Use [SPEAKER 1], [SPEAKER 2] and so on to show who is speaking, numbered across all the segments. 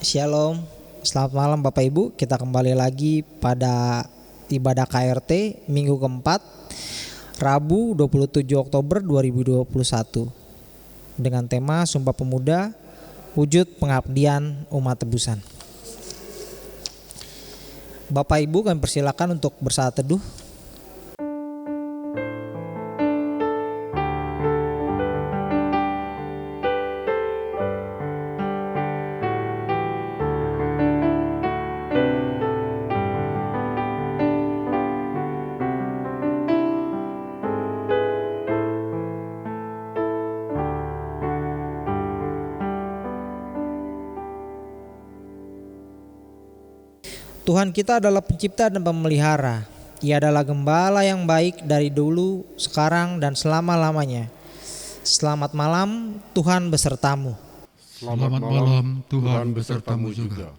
[SPEAKER 1] Shalom, selamat malam Bapak Ibu. Kita kembali lagi pada ibadah KRT minggu keempat, Rabu 27 Oktober 2021 dengan tema Sumpah Pemuda, Wujud Pengabdian Umat Tebusan. Bapak Ibu kami persilakan untuk bersaat teduh. Tuhan kita adalah pencipta dan pemelihara. Ia adalah gembala yang baik dari dulu, sekarang, dan selama-lamanya. Selamat malam, Tuhan besertamu.
[SPEAKER 2] Selamat malam, Tuhan besertamu juga.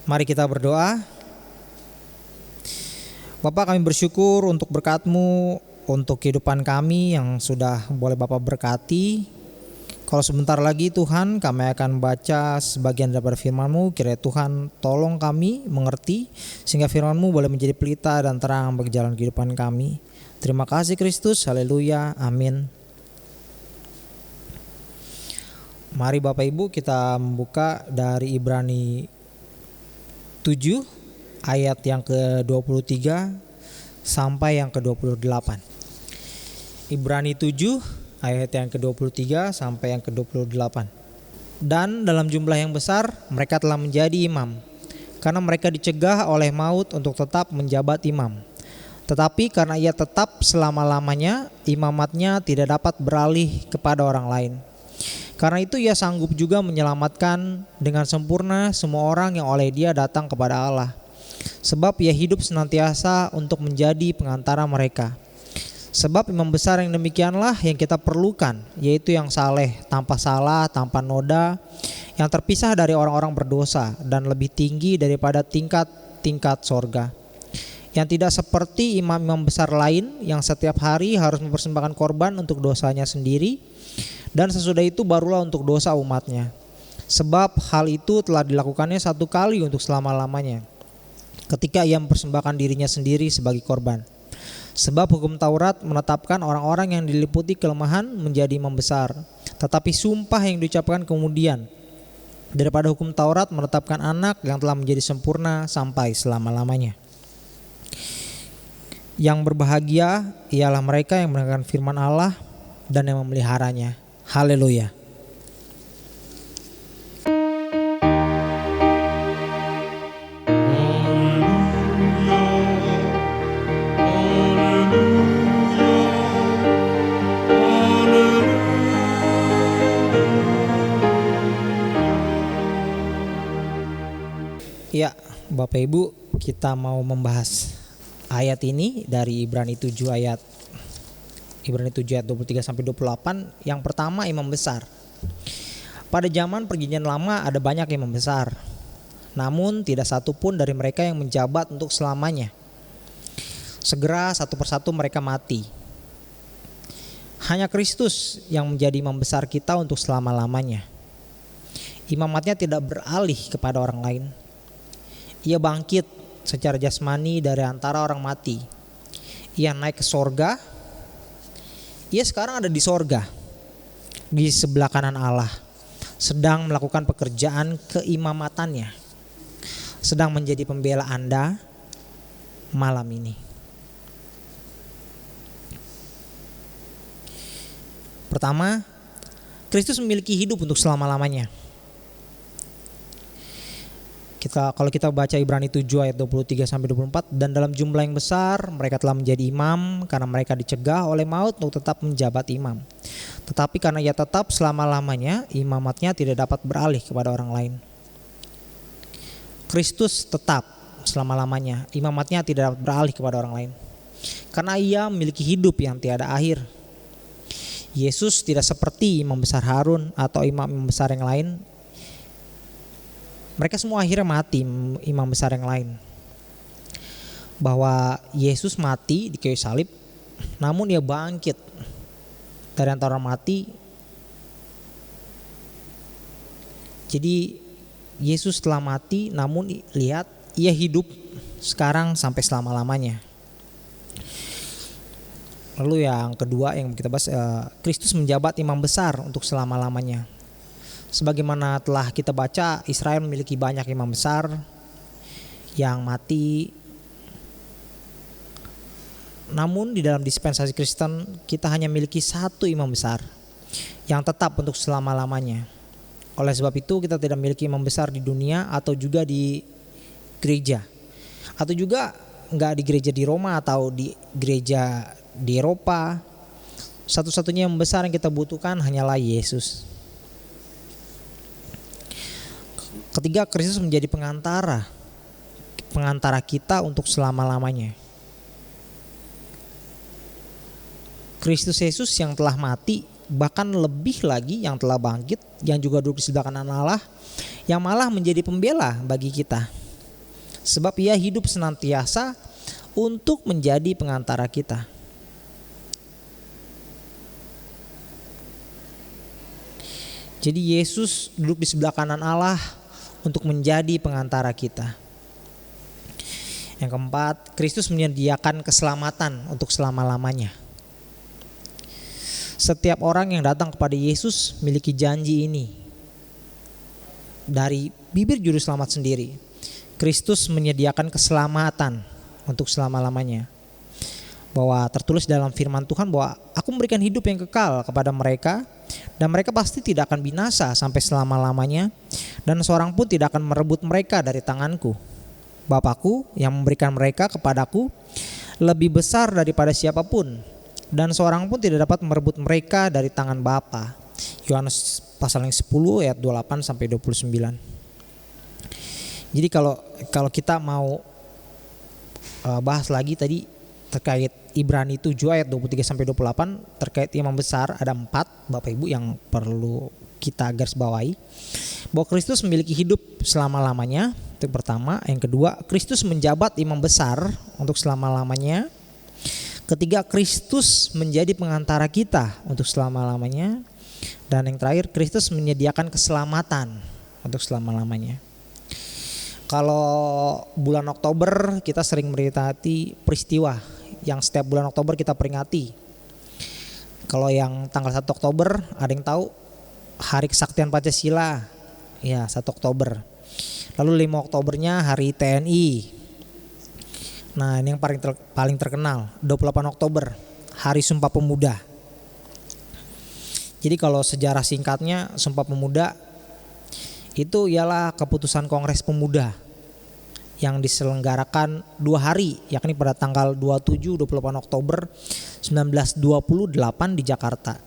[SPEAKER 1] Mari kita berdoa. Bapak, kami bersyukur untuk berkat-Mu, untuk kehidupan kami yang sudah boleh Bapak berkati. Kalau sebentar lagi Tuhan kami akan baca sebagian daripada firman-Mu, kiranya Tuhan tolong kami mengerti sehingga firman-Mu boleh menjadi pelita dan terang bagi jalan kehidupan kami. Terima kasih Kristus, haleluya, amin. Mari Bapak Ibu kita membuka dari Ibrani 7 ayat yang ke-23 sampai yang ke-28. Ibrani 7 ayat yang ke-23 sampai yang ke-28. Dan dalam jumlah yang besar mereka telah menjadi imam, karena mereka dicegah oleh maut untuk tetap menjabat imam. Tetapi karena ia tetap selama-lamanya, imamatnya tidak dapat beralih kepada orang lain. Karena itu ia sanggup juga menyelamatkan dengan sempurna semua orang yang oleh dia datang kepada Allah. Sebab ia hidup senantiasa untuk menjadi pengantara mereka. Sebab imam besar yang demikianlah yang kita perlukan, yaitu yang saleh, tanpa salah, tanpa noda, yang terpisah dari orang-orang berdosa dan lebih tinggi daripada tingkat-tingkat sorga. Yang tidak seperti imam-imam besar lain yang setiap hari harus mempersembahkan korban untuk dosanya sendiri, dan sesudah itu barulah untuk dosa umatnya. Sebab hal itu telah dilakukannya satu kali untuk selama-lamanya, ketika ia mempersembahkan dirinya sendiri sebagai korban. Sebab hukum Taurat menetapkan orang-orang yang diliputi kelemahan menjadi imam besar. Tetapi sumpah yang diucapkan kemudian daripada hukum Taurat menetapkan anak yang telah menjadi sempurna sampai selama-lamanya. Yang berbahagia ialah mereka yang mendengarkan firman Allah dan yang memeliharanya. Haleluya. Ya, Bapak Ibu, kita mau membahas ayat ini dari Ibrani 7 ayat 23 sampai 28. Yang pertama, imam besar. Pada zaman perjanjian lama ada banyak imam besar. namun tidak satu pun dari mereka yang menjabat untuk selamanya. Segera satu persatu mereka mati. Hanya Kristus yang menjadi imam besar kita untuk selama-lamanya. Imamatnya tidak beralih kepada orang lain. Ia bangkit secara jasmani dari antara orang mati. Ia naik ke sorga. Ia sekarang ada di sorga, di sebelah kanan Allah, sedang melakukan pekerjaan keimamatannya, sedang menjadi pembela Anda malam ini. Pertama, Kristus memiliki hidup untuk selama-lamanya. Kalau kita baca Ibrani 7 ayat 23 sampai 24, dan dalam jumlah yang besar mereka telah menjadi imam karena mereka dicegah oleh maut untuk tetap menjabat imam. Tetapi karena ia tetap selama-lamanya, imamatnya tidak dapat beralih kepada orang lain. Kristus tetap selama-lamanya, imamatnya tidak dapat beralih kepada orang lain, karena ia memiliki hidup yang tiada akhir. Yesus tidak seperti imam besar Harun atau imam besar yang lain. Mereka semua akhirnya mati, imam besar yang lain. Bahwa Yesus mati di kayu salib, namun ia bangkit dari antara orang mati. Jadi Yesus telah mati, namun lihat ia hidup sekarang sampai selama-lamanya. Lalu yang kedua yang kita bahas, Kristus menjabat imam besar untuk selama-lamanya. Sebagaimana telah kita baca, Israel memiliki banyak imam besar yang mati. Namun di dalam dispensasi Kristen kita hanya memiliki satu imam besar yang tetap untuk selama-lamanya. Oleh sebab itu kita tidak memiliki imam besar di dunia atau juga di gereja, atau juga enggak di gereja di Roma atau di gereja di Eropa. Satu-satunya yang besar yang kita butuhkan hanyalah Yesus. Ketiga, Kristus menjadi pengantara kita untuk selama-lamanya. Kristus Yesus yang telah mati, bahkan lebih lagi yang telah bangkit, yang juga duduk di sebelah kanan Allah, yang malah menjadi pembela bagi kita. Sebab ia hidup senantiasa untuk menjadi pengantara kita. Jadi Yesus duduk di sebelah kanan Allah untuk menjadi pengantara kita. Yang keempat, Kristus menyediakan keselamatan untuk selama-lamanya. Setiap orang yang datang kepada Yesus memiliki janji ini dari bibir juru selamat sendiri. Kristus menyediakan keselamatan untuk selama-lamanya. Bahwa tertulis dalam firman Tuhan bahwa aku memberikan hidup yang kekal kepada mereka, dan mereka pasti tidak akan binasa sampai selama-lamanya, dan seorang pun tidak akan merebut mereka dari tanganku. Bapakku yang memberikan mereka kepadaku lebih besar daripada siapapun, dan seorang pun tidak dapat merebut mereka dari tangan Bapa. Yohanes pasal yang 10 ayat 28 sampai 29. Jadi kalau kita mau bahas lagi tadi terkait Ibrani 7 ayat 23 sampai 28 terkait imam besar, ada 4 Bapak Ibu yang perlu kita garis bawahi. Bahwa Kristus memiliki hidup selama-lamanya, itu pertama. Yang kedua, Kristus menjabat imam besar untuk selama-lamanya. Ketiga, Kristus menjadi pengantara kita untuk selama-lamanya. Dan yang terakhir, Kristus menyediakan keselamatan untuk selama-lamanya. Kalau bulan Oktober kita sering memperingati peristiwa yang setiap bulan Oktober kita peringati. Kalau yang tanggal 1 Oktober ada yang tahu Hari Kesaktian Pancasila, ya 1 Oktober. Lalu 5 Oktobernya Hari TNI. Nah ini yang paling terkenal, 28 Oktober Hari Sumpah Pemuda. Jadi kalau sejarah singkatnya, Sumpah Pemuda itu ialah keputusan Kongres Pemuda yang diselenggarakan 2 hari, yakni pada tanggal 27-28 Oktober 1928 di Jakarta.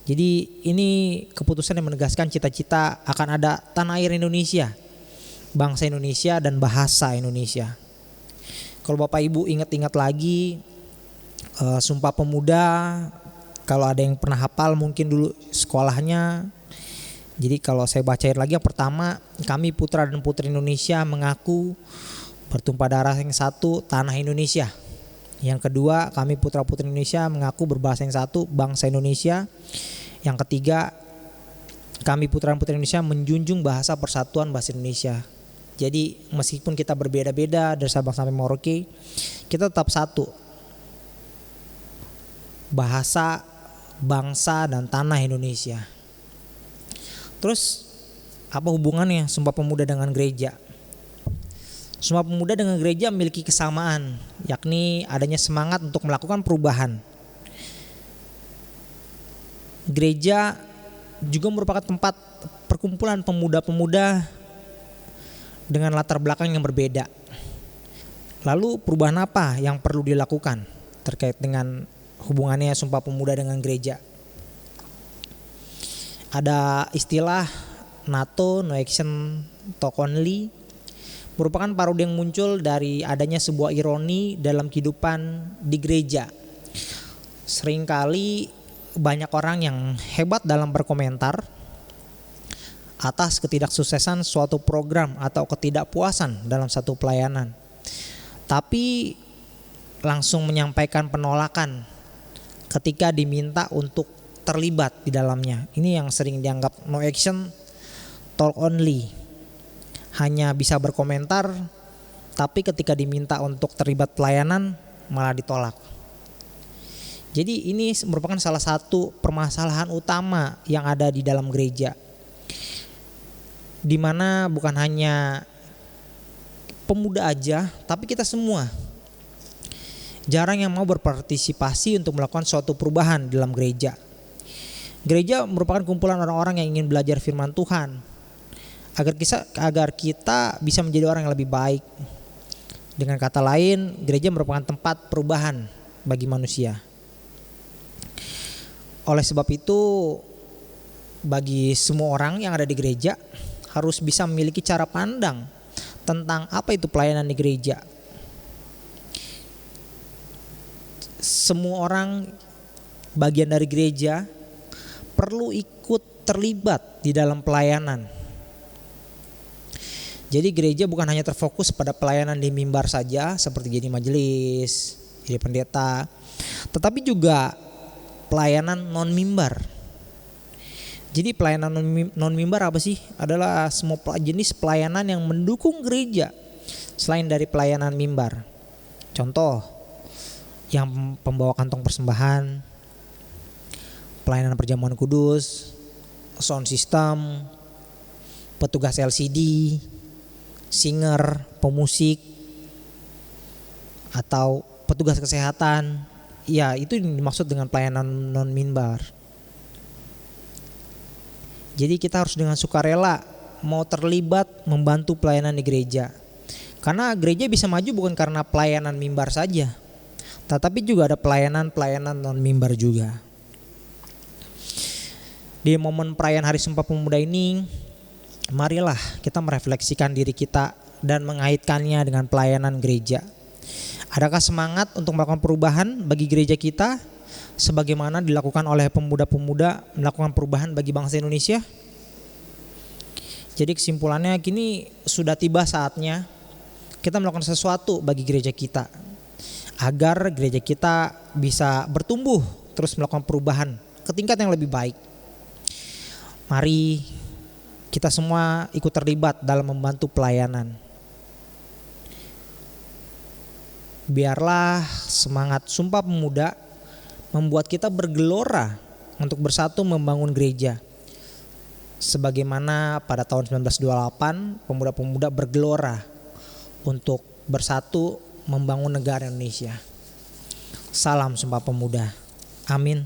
[SPEAKER 1] Jadi ini keputusan yang menegaskan cita-cita akan ada tanah air Indonesia, bangsa Indonesia dan bahasa Indonesia. Kalau Bapak Ibu ingat-ingat lagi Sumpah Pemuda, kalau ada yang pernah hafal mungkin dulu sekolahnya Jadi kalau saya bacain lagi, yang pertama, kami putra dan putri Indonesia mengaku bertumpah darah yang satu, tanah Indonesia. Yang kedua, kami putra putri Indonesia mengaku berbahasa yang satu, bangsa Indonesia. Yang ketiga, kami putra dan putri Indonesia menjunjung bahasa persatuan bahasa Indonesia. Jadi meskipun kita berbeda-beda dari Sabang sampai Merauke, kita tetap satu. Bahasa, bangsa, dan tanah Indonesia. Terus apa hubungannya Sumpah Pemuda dengan gereja? Sumpah Pemuda dengan gereja memiliki kesamaan, yakni adanya semangat untuk melakukan perubahan. Gereja juga merupakan tempat perkumpulan pemuda-pemuda dengan latar belakang yang berbeda. Lalu perubahan apa yang perlu dilakukan terkait dengan hubungannya Sumpah Pemuda dengan gereja? Ada istilah NATO, no action, talk only, merupakan parodi yang muncul dari adanya sebuah ironi dalam kehidupan di gereja. Seringkali banyak orang yang hebat dalam berkomentar atas ketidaksuksesan suatu program atau ketidakpuasan dalam satu pelayanan, tapi langsung menyampaikan penolakan ketika diminta untuk terlibat di dalamnya. Ini yang sering dianggap no action, talk only. Hanya bisa berkomentar, tapi ketika diminta untuk terlibat pelayanan malah ditolak. Jadi ini merupakan salah satu permasalahan utama yang ada di dalam gereja, di mana bukan hanya pemuda aja, tapi kita semua jarang yang mau berpartisipasi untuk melakukan suatu perubahan dalam gereja. Gereja merupakan kumpulan orang-orang yang ingin belajar firman Tuhan agar kita bisa menjadi orang yang lebih baik. Dengan kata lain, gereja merupakan tempat perubahan bagi manusia. Oleh sebab itu, bagi semua orang yang ada di gereja harus bisa memiliki cara pandang tentang apa itu pelayanan di gereja. Semua orang bagian dari gereja perlu ikut terlibat di dalam pelayanan. Jadi gereja bukan hanya terfokus pada pelayanan di mimbar saja seperti jadi majelis, jadi pendeta, tetapi juga pelayanan non mimbar. Jadi pelayanan non mimbar apa sih? Adalah semua jenis pelayanan yang mendukung gereja selain dari pelayanan mimbar. Contoh, yang pembawa kantong persembahan, pelayanan perjamuan kudus, sound system, petugas LCD, singer, pemusik, atau petugas kesehatan. Ya, itu yang dimaksud dengan pelayanan non mimbar. Jadi kita harus dengan sukarela mau terlibat membantu pelayanan di gereja. Karena gereja bisa maju bukan karena pelayanan mimbar saja, tetapi juga ada pelayanan non mimbar juga. Di momen perayaan Hari Sumpah Pemuda ini, marilah kita merefleksikan diri kita dan mengaitkannya dengan pelayanan gereja. Adakah semangat untuk melakukan perubahan bagi gereja kita sebagaimana dilakukan oleh pemuda-pemuda melakukan perubahan bagi bangsa Indonesia? Jadi kesimpulannya, kini sudah tiba saatnya kita melakukan sesuatu bagi gereja kita agar gereja kita bisa bertumbuh terus melakukan perubahan ke tingkat yang lebih baik. Mari kita semua ikut terlibat dalam membantu pelayanan. Biarlah semangat Sumpah Pemuda membuat kita bergelora untuk bersatu membangun gereja. Sebagaimana pada tahun 1928 pemuda-pemuda bergelora untuk bersatu membangun negara Indonesia. Salam Sumpah Pemuda. Amin.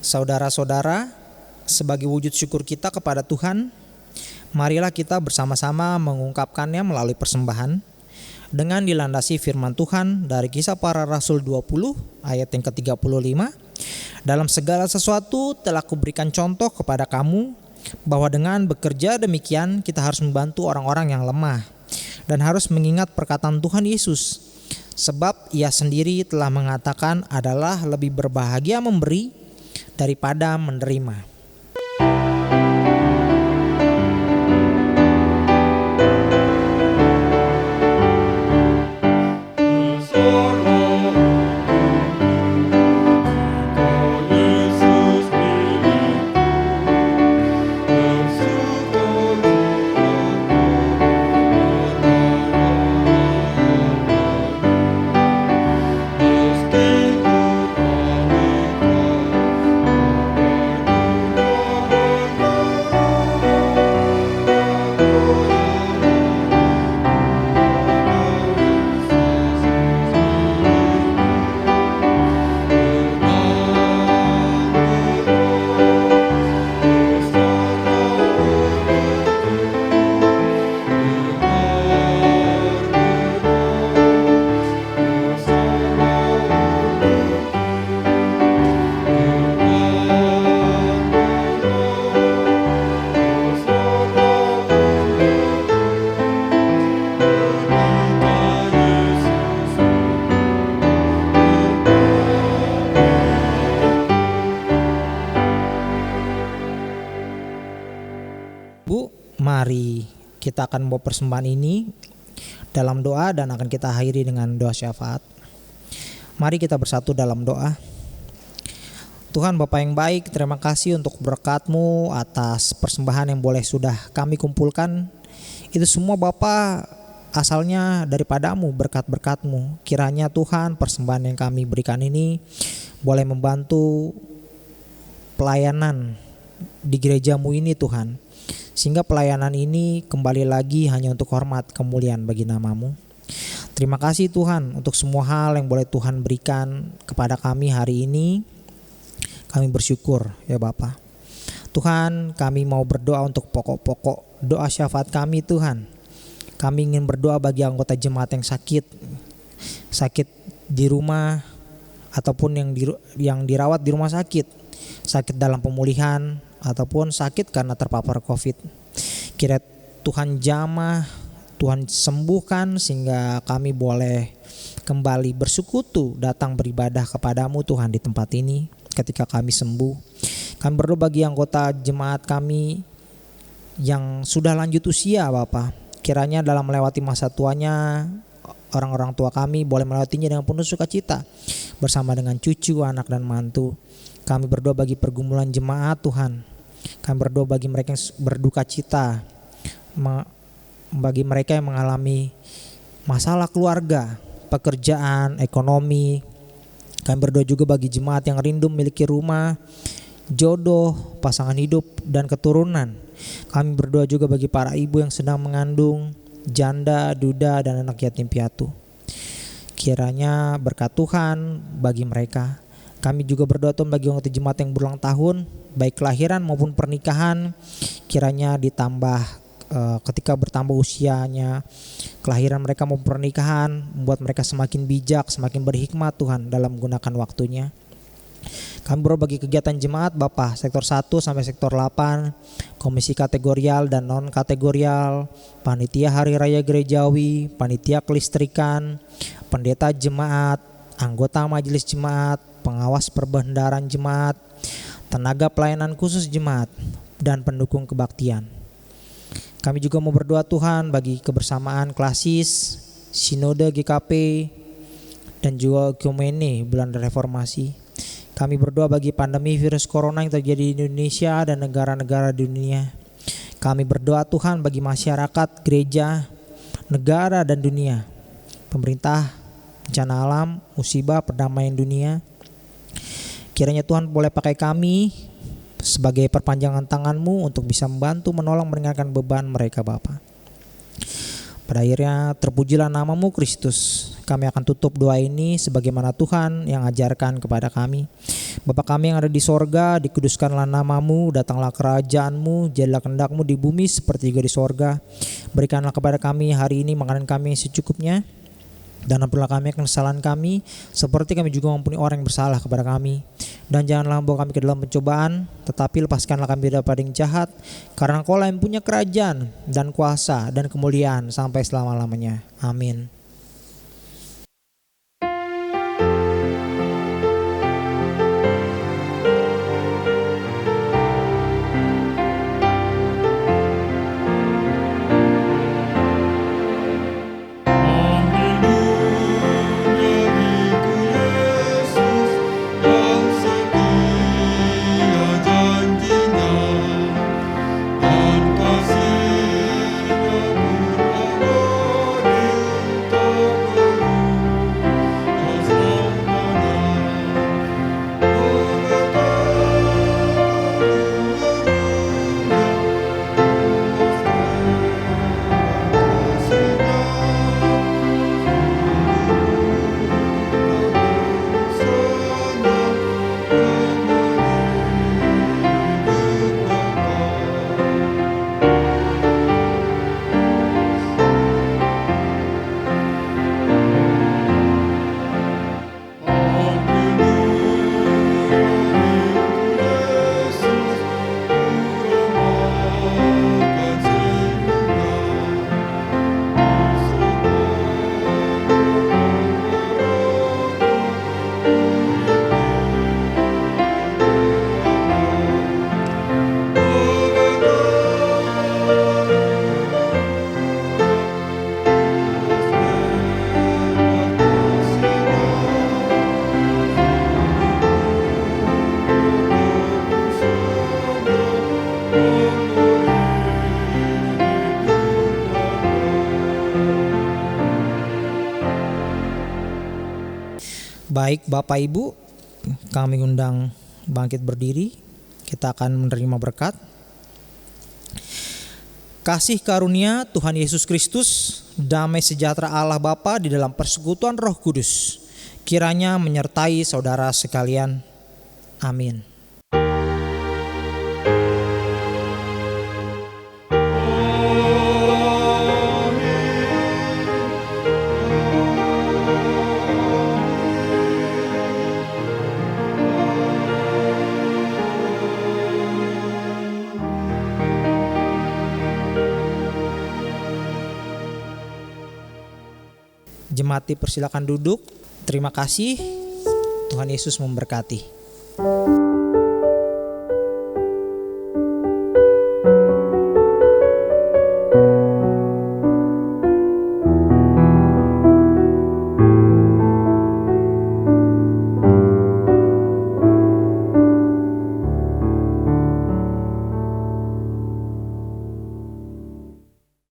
[SPEAKER 1] Saudara-saudara, sebagai wujud syukur kita kepada Tuhan, marilah kita bersama-sama mengungkapkannya melalui persembahan dengan dilandasi firman Tuhan dari Kisah Para Rasul 20 ayat yang ke-35. Dalam segala sesuatu telah kuberikan contoh kepada kamu bahwa dengan bekerja demikian kita harus membantu orang-orang yang lemah dan harus mengingat perkataan Tuhan Yesus. Sebab ia sendiri telah mengatakan adalah lebih berbahagia memberi daripada menerima. Bu, mari kita akan membawa persembahan ini dalam doa dan akan kita akhiri dengan doa syafaat. Mari kita bersatu dalam doa. Tuhan Bapa yang baik, terima kasih untuk berkat-Mu atas persembahan yang boleh sudah kami kumpulkan. Itu semua Bapa asalnya daripada-Mu, berkat-berkat-Mu. Kiranya Tuhan persembahan yang kami berikan ini boleh membantu pelayanan di gereja-Mu ini Tuhan. Sehingga pelayanan ini kembali lagi hanya untuk hormat kemuliaan bagi nama-Mu. Terima kasih Tuhan untuk semua hal yang boleh Tuhan berikan kepada kami hari ini. Kami bersyukur ya Bapa. Tuhan, kami mau berdoa untuk pokok-pokok doa syafaat kami Tuhan. Kami ingin berdoa bagi anggota jemaat yang sakit di rumah ataupun yang dirawat di rumah sakit dalam pemulihan ataupun sakit karena terpapar COVID. Kiranya Tuhan jamah, Tuhan sembuhkan sehingga kami boleh kembali bersekutu datang beribadah kepadamu Tuhan di tempat ini ketika kami sembuh. Kami berdoa bagi anggota jemaat kami yang sudah lanjut usia Bapa. Kiranya dalam melewati masa tuanya, orang-orang tua kami boleh melewatinya dengan penuh sukacita bersama dengan cucu, anak dan mantu. Kami berdoa bagi pergumulan jemaat Tuhan. Kami berdoa bagi mereka yang berduka cita, bagi mereka yang mengalami masalah keluarga, pekerjaan, ekonomi. Kami berdoa juga bagi jemaat yang rindu memiliki rumah, jodoh, pasangan hidup, dan keturunan. Kami berdoa juga bagi para ibu yang sedang mengandung, janda, duda, dan anak yatim piatu. Kiranya berkat Tuhan bagi mereka. Kami juga berdoa Tuhan bagi anggota jemaat yang berulang tahun, baik kelahiran maupun pernikahan. Kiranya ditambah ketika bertambah usianya, kelahiran mereka maupun pernikahan, membuat mereka semakin bijak, semakin berhikmat Tuhan dalam menggunakan waktunya. Kami berdoa bagi kegiatan jemaat Bapak sektor 1 sampai sektor 8, komisi kategorial dan non kategorial, panitia hari raya gerejawi, panitia kelistrikan, pendeta jemaat, anggota majelis jemaat, pengawas perbendaharaan jemaat, tenaga pelayanan khusus jemaat, dan pendukung kebaktian. Kami juga mau berdoa Tuhan bagi kebersamaan klasis, sinode GKP, dan juga ekumene bulan reformasi. Kami berdoa bagi pandemi virus corona yang terjadi di Indonesia dan negara-negara di dunia. Kami berdoa Tuhan bagi masyarakat, gereja, negara dan dunia, pemerintah, bencana alam, musibah, perdamaian dunia. Kiranya Tuhan boleh pakai kami sebagai perpanjangan tangan-Mu untuk bisa membantu, menolong, meringankan beban mereka Bapa. Pada akhirnya terpujilah namamu Kristus. Kami akan tutup doa ini sebagaimana Tuhan yang ajarkan kepada kami. Bapa kami yang ada di sorga, dikuduskanlah namamu, datanglah kerajaanmu, jadilah kehendakmu di bumi seperti juga di sorga. Berikanlah kepada kami hari ini makanan kami secukupnya, dan ampunilah kami akan kesalahan kami, seperti kami juga mengampuni orang yang bersalah kepada kami. Dan janganlah membawa kami ke dalam pencobaan, tetapi lepaskanlah kami daripada yang jahat, karena Engkau-lah yang punya kerajaan dan kuasa dan kemuliaan sampai selama-lamanya. Amin. Baik Bapak Ibu, kami undang bangkit berdiri. Kita akan menerima berkat. Kasih karunia Tuhan Yesus Kristus, damai sejahtera Allah Bapa di dalam persekutuan Roh Kudus, kiranya menyertai saudara sekalian. Amin. Jemaat dipersilakan duduk. Terima kasih. Tuhan Yesus memberkati.